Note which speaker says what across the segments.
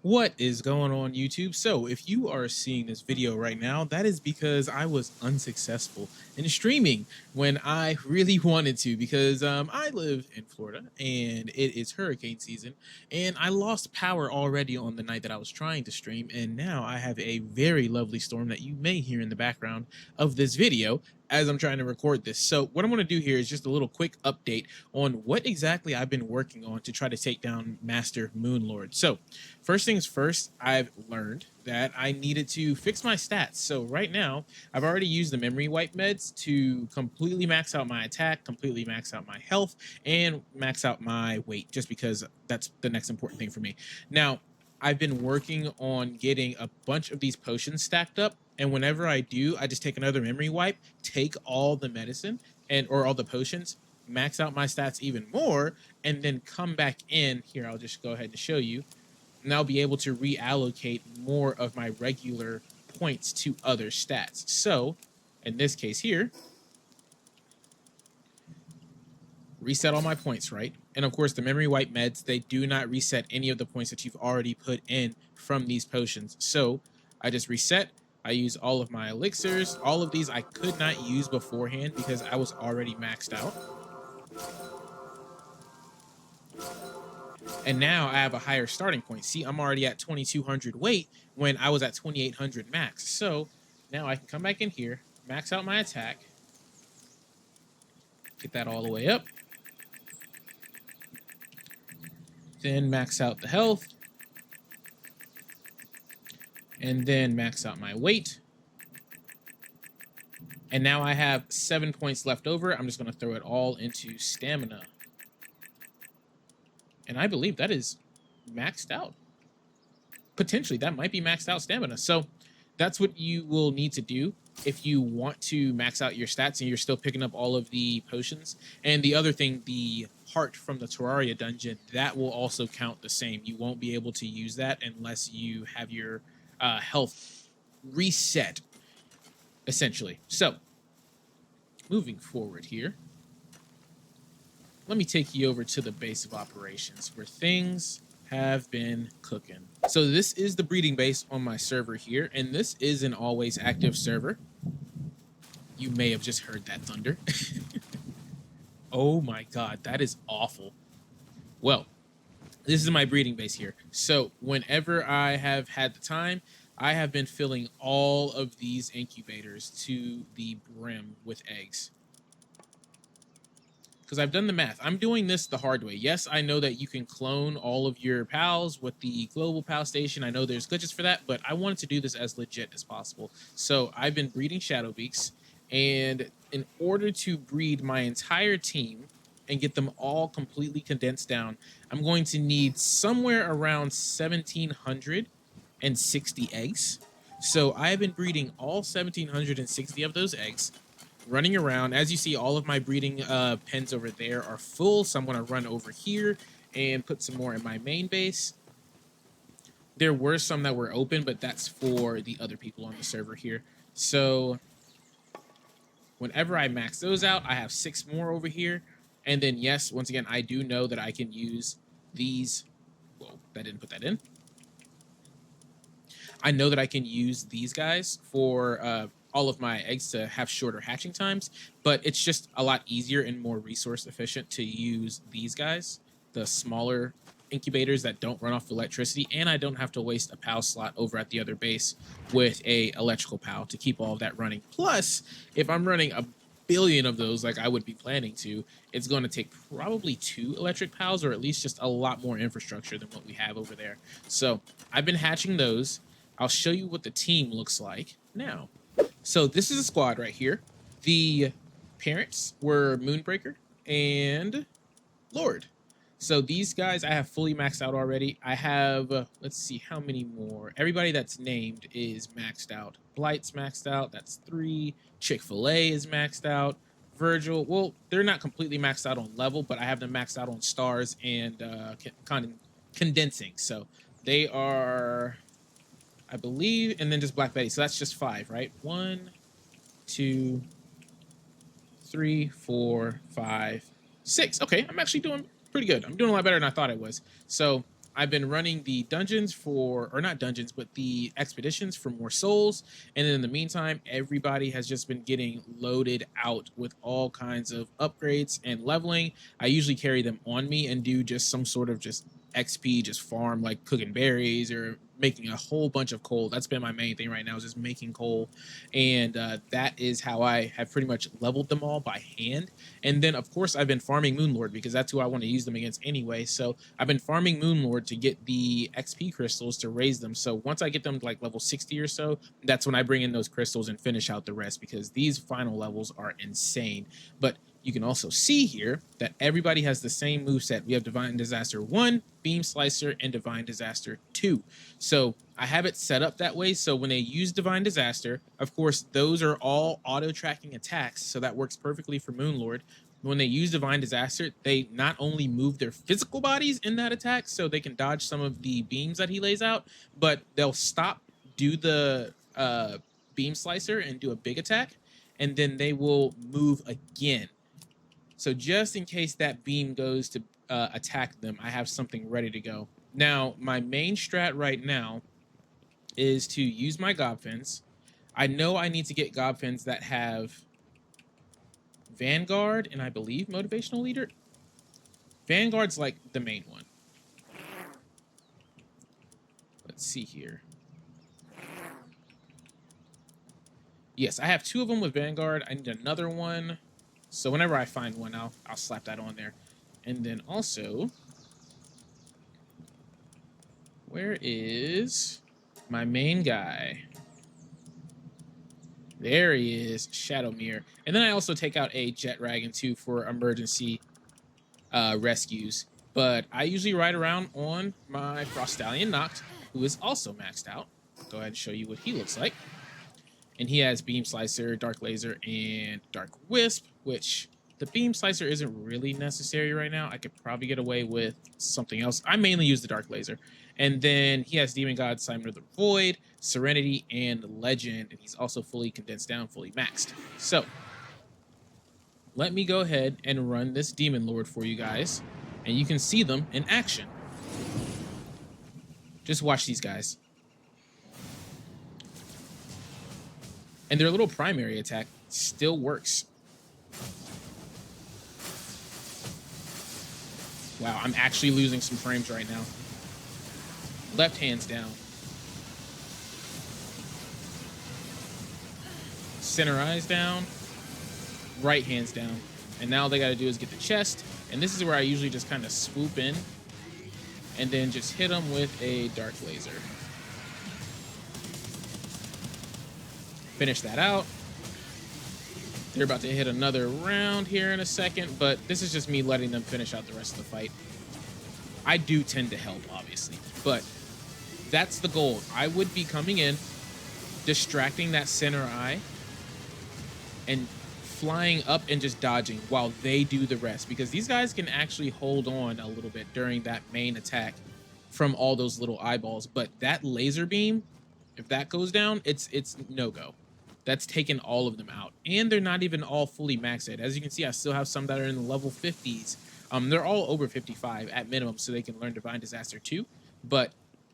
Speaker 1: What is going on, YouTube? So if you are seeing this video right now, that is because I was unsuccessful in streaming when I really wanted to, because I live in Florida and it is hurricane season, and I lost power already on the night that I was trying to stream, and now I have a very lovely storm that you may hear in the background of this video as I'm trying to record this. So what I'm going to do here is just a little quick update on what exactly I've been working on to try to take down Master Moonlord. So first things first, I've learned that I needed to fix my stats. So right now, I've already used the memory wipe meds to completely max out my attack, completely max out my health, and max out my weight, just because that's the next important thing for me. Now, I've been working on getting a bunch of these potions stacked up, and whenever I do, I just take another memory wipe, take all the medicine or all the potions, max out my stats even more, and then come back in. Here, I'll just go ahead and show you. And I'll be able to reallocate more of my regular points to other stats. So, in this case here, reset all my points, right? And of course, the memory wipe meds, they do not reset any of the points that you've already put in from these potions. So, I just reset. I use all of my elixirs. All of these I could not use beforehand because I was already maxed out. And now I have a higher starting point. See, I'm already at 2200 weight when I was at 2800 max. So now I can come back in here, max out my attack, get that all the way up, then max out the health, and then max out my weight. And now I have 7 points left over. I'm just going to throw it all into stamina. And I believe that is maxed out. Potentially, that might be maxed out stamina. So that's what you will need to do if you want to max out your stats and you're still picking up all of the potions. And the other thing, the heart from the Terraria dungeon, that will also count the same. You won't be able to use that unless you have your health reset, essentially. So, moving forward here, let me take you over to the base of operations where things have been cooking. So this is the breeding base on my server here, and this is an always active server. You may have just heard that thunder. Oh my god, that is awful. Well, this is my breeding base here. So whenever I have had the time, I have been filling all of these incubators to the brim with eggs. Because I've done the math. I'm doing this the hard way. Yes, I know that you can clone all of your pals with the global pal station. I know there's glitches for that, but I wanted to do this as legit as possible. So I've been breeding Shadowbeaks, and in order to breed my entire team and get them all completely condensed down, I'm going to need somewhere around 1,760 eggs. So I've been breeding all 1,760 of those eggs, running around. As you see, all of my breeding pens over there are full, so I'm going to run over here and put some more in my main base. There were some that were open, but that's for the other people on the server here. So whenever I max those out, I have 6 more over here. And then, yes, once again, I do know that I can use these. Whoa, that didn't put that in. I know that I can use these guys for all of my eggs to have shorter hatching times, but it's just a lot easier and more resource efficient to use these guys, the smaller incubators that don't run off electricity, and I don't have to waste a PAL slot over at the other base with a electrical PAL to keep all of that running. Plus, if I'm running a billion of those like I would be planning to, it's going to take probably 2 electric PALs, or at least just a lot more infrastructure than what we have over there. So I've been hatching those. I'll show you what the team looks like now. So this is a squad right here. The parents were Moonbreaker and Lord. So these guys I have fully maxed out already. I have, let's see how many more. Everybody that's named is maxed out. Blight's maxed out. That's 3. Chick-fil-A is maxed out. Virgil, well, they're not completely maxed out on level, but I have them maxed out on stars and condensing. So they are, I believe, and then just Black Betty. So that's just 5, right? 1, 2, 3, 4, 5, 6. Okay, I'm actually doing pretty good. I'm doing a lot better than I thought I was. So I've been running the dungeons for, or not dungeons, but the expeditions for more souls. And then in the meantime, everybody has just been getting loaded out with all kinds of upgrades and leveling. I usually carry them on me and do just some sort of just XP, just farm, like cooking berries or making a whole bunch of coal. That's been my main thing right now, is just making coal. And that is how I have pretty much leveled them all by hand. And then, of course, I've been farming Moonlord because that's who I want to use them against anyway. So I've been farming Moonlord to get the XP crystals to raise them. So once I get them to like level 60 or so, that's when I bring in those crystals and finish out the rest, because these final levels are insane. But you can also see here that everybody has the same moveset. We have Divine Disaster 1, Beam Slicer, and Divine Disaster 2. So I have it set up that way, so when they use Divine Disaster, of course, those are all auto-tracking attacks, so that works perfectly for Moonlord. When they use Divine Disaster, they not only move their physical bodies in that attack, so they can dodge some of the beams that he lays out, but they'll stop, do the Beam Slicer, and do a big attack, and then they will move again. So just in case that beam goes to attack them, I have something ready to go. Now, my main strat right now is to use my Gobfins. I know I need to get Gobfins that have Vanguard and I believe Motivational Leader. Vanguard's like the main one. Let's see here. Yes, I have 2 of them with Vanguard. I need another one. So whenever I find one, I'll slap that on there. And then also, where is my main guy? There he is, Shadowmere. And then I also take out a Jet Dragon too for emergency rescues. But I usually ride around on my Frostallion Noct, who is also maxed out. Go ahead and show you what he looks like. And he has Beam Slicer, Dark Laser, and Dark Wisp, which the Beam Slicer isn't really necessary right now. I could probably get away with something else. I mainly use the Dark Laser. And then he has Demon God, Simon of the Void, Serenity, and Legend. And he's also fully condensed down, fully maxed. So let me go ahead and run this Demon Lord for you guys. And you can see them in action. Just watch these guys. And their little primary attack still works. Wow, I'm actually losing some frames right now. Left hand's down. Center eye's down. Right hand's down. And now all they gotta do is get the chest. And this is where I usually just kind of swoop in and then just hit them with a Dark Laser. Finish that out. They're about to hit another round here in a second, but this is just me letting them finish out the rest of the fight. I do tend to help, obviously, but that's the goal. I would be coming in, distracting that center eye, and flying up and just dodging while they do the rest, because these guys can actually hold on a little bit during that main attack from all those little eyeballs. But that laser beam, if that goes down, it's no-go. That's taken all of them out. And they're not even all fully maxed. As you can see, I still have some that are in the level 50s. They're all over 55 at minimum, so they can learn Divine Disaster too. But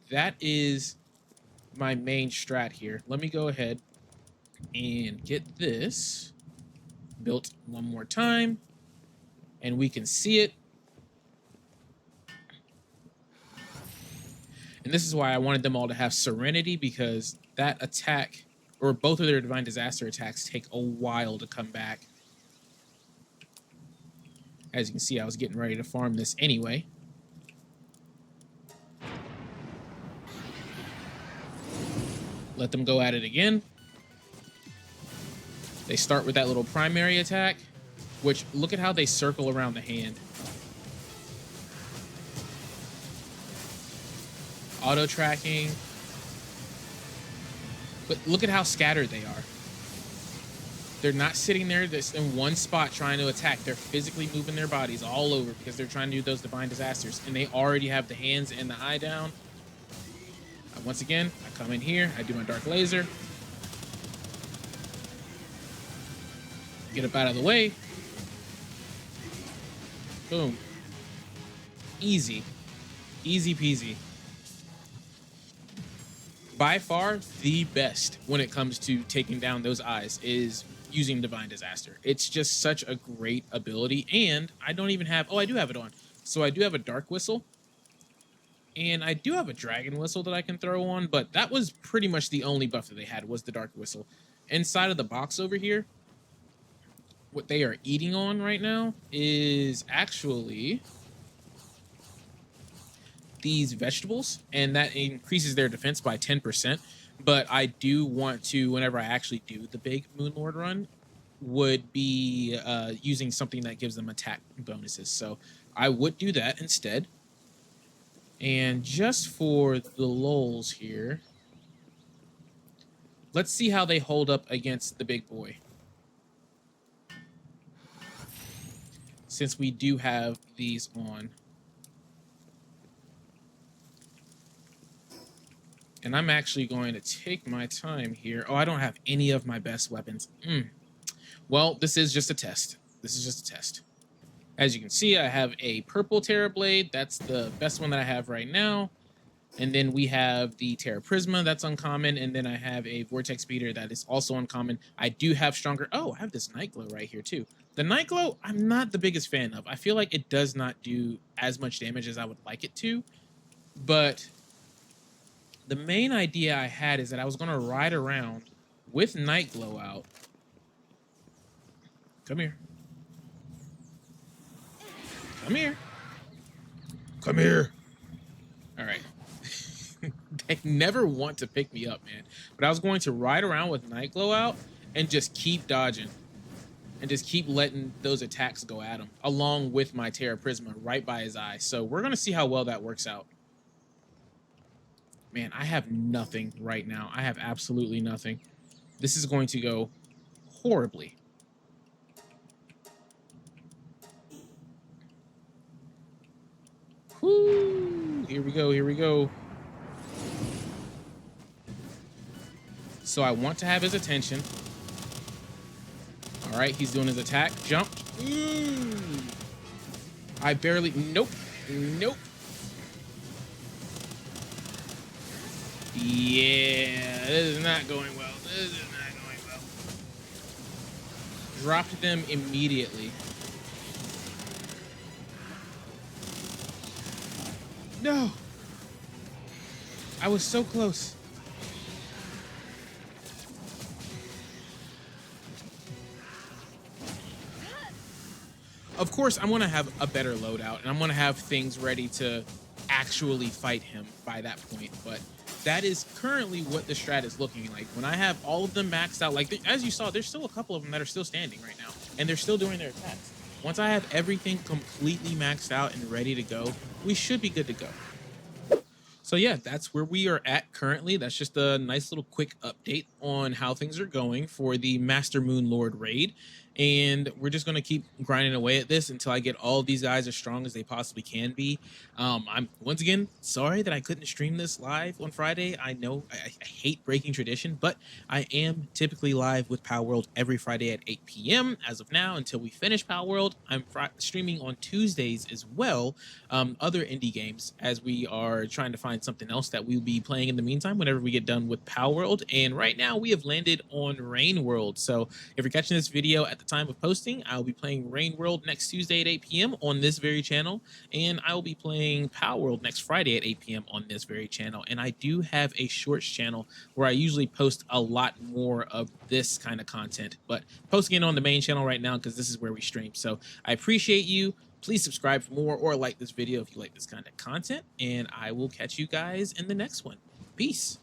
Speaker 1: that is my main strat here. Let me go ahead and get this built one more time, and we can see it. And this is why I wanted them all to have Serenity, because that attack, or both of their Divine Disaster attacks, take a while to come back. As you can see, I was getting ready to farm this anyway. Let them go at it again. They start with that little primary attack, which, look at how they circle around the hand. Auto tracking. But look at how scattered they are. They're not sitting there just in one spot trying to attack. They're physically moving their bodies all over because they're trying to do those Divine Disasters. And they already have the hands and the eye down. Once again, I come in here. I do my Dark Laser. Get up out of the way. Boom. Easy. Easy peasy. By far, the best when it comes to taking down those eyes is using Divine Disaster. It's just such a great ability, and I don't even have... Oh, I do have it on. So I do have a Dark Whistle, and I do have a Dragon Whistle that I can throw on, but that was pretty much the only buff that they had was the Dark Whistle. Inside of the box over here, what they are eating on right now is actually these vegetables, and that increases their defense by 10%. But I do want to, whenever I actually do the big Moonlord run, would be using something that gives them attack bonuses. So I would do that instead. And just for the lulz here, let's see how they hold up against the big boy. Since we do have these on. And I'm actually going to take my time here. Oh, I don't have any of my best weapons. Well, this is just a test. This is just a test. As you can see, I have a purple Terra Blade. That's the best one that I have right now. And then we have the Terra Prisma. That's uncommon. And then I have a Vortex Beater that is also uncommon. I do have stronger... Oh, I have this Night Glow right here, too. The Night Glow, I'm not the biggest fan of. I feel like it does not do as much damage as I would like it to. But... the main idea I had is that I was going to ride around with Night Glow out. Come here. Come here. Come here. All right. They never want to pick me up, man. But I was going to ride around with Night Glow out and just keep dodging. And just keep letting those attacks go at him. Along with my Terra Prisma right by his eye. So we're going to see how well that works out. Man, I have nothing right now. I have absolutely nothing. This is going to go horribly. Whoo! Here we go, here we go. So I want to have his attention. All right, he's doing his attack. Jump. I barely... Nope. Nope. Yeah, this is not going well. This is not going well. Dropped them immediately. No. I was so close. Of course, I'm going to have a better loadout, and I'm going to have things ready to actually fight him by that point, but that is currently what the strat is looking like. When I have all of them maxed out, like as you saw, there's still a couple of them that are still standing right now, and they're still doing their attacks. Once I have everything completely maxed out and ready to go, we should be good to go. So yeah, that's where we are at currently. That's just a nice little quick update on how things are going for the Master Moonlord raid. And we're just going to keep grinding away at this until I get all of these guys as strong as they possibly can be. I'm once again sorry that I couldn't stream this live on Friday. I know I hate breaking tradition, but I am typically live with Palworld every Friday at 8 p.m. as of now until we finish Palworld. I'm streaming on Tuesdays as well, other indie games, as we are trying to find something else that we'll be playing in the meantime whenever we get done with Palworld. And right now we have landed on Rain World. So if you're catching this video at the time of posting, I'll be playing Rain World next Tuesday at 8 p.m. on this very channel, and I will be playing Palworld next Friday at 8 p.m. on this very channel. And I do have a shorts channel where I usually post a lot more of this kind of content, but posting it on the main channel right now because this is where we stream. So I appreciate you. Please subscribe for more or like this video if you like this kind of content, and I will catch you guys in the next one. Peace.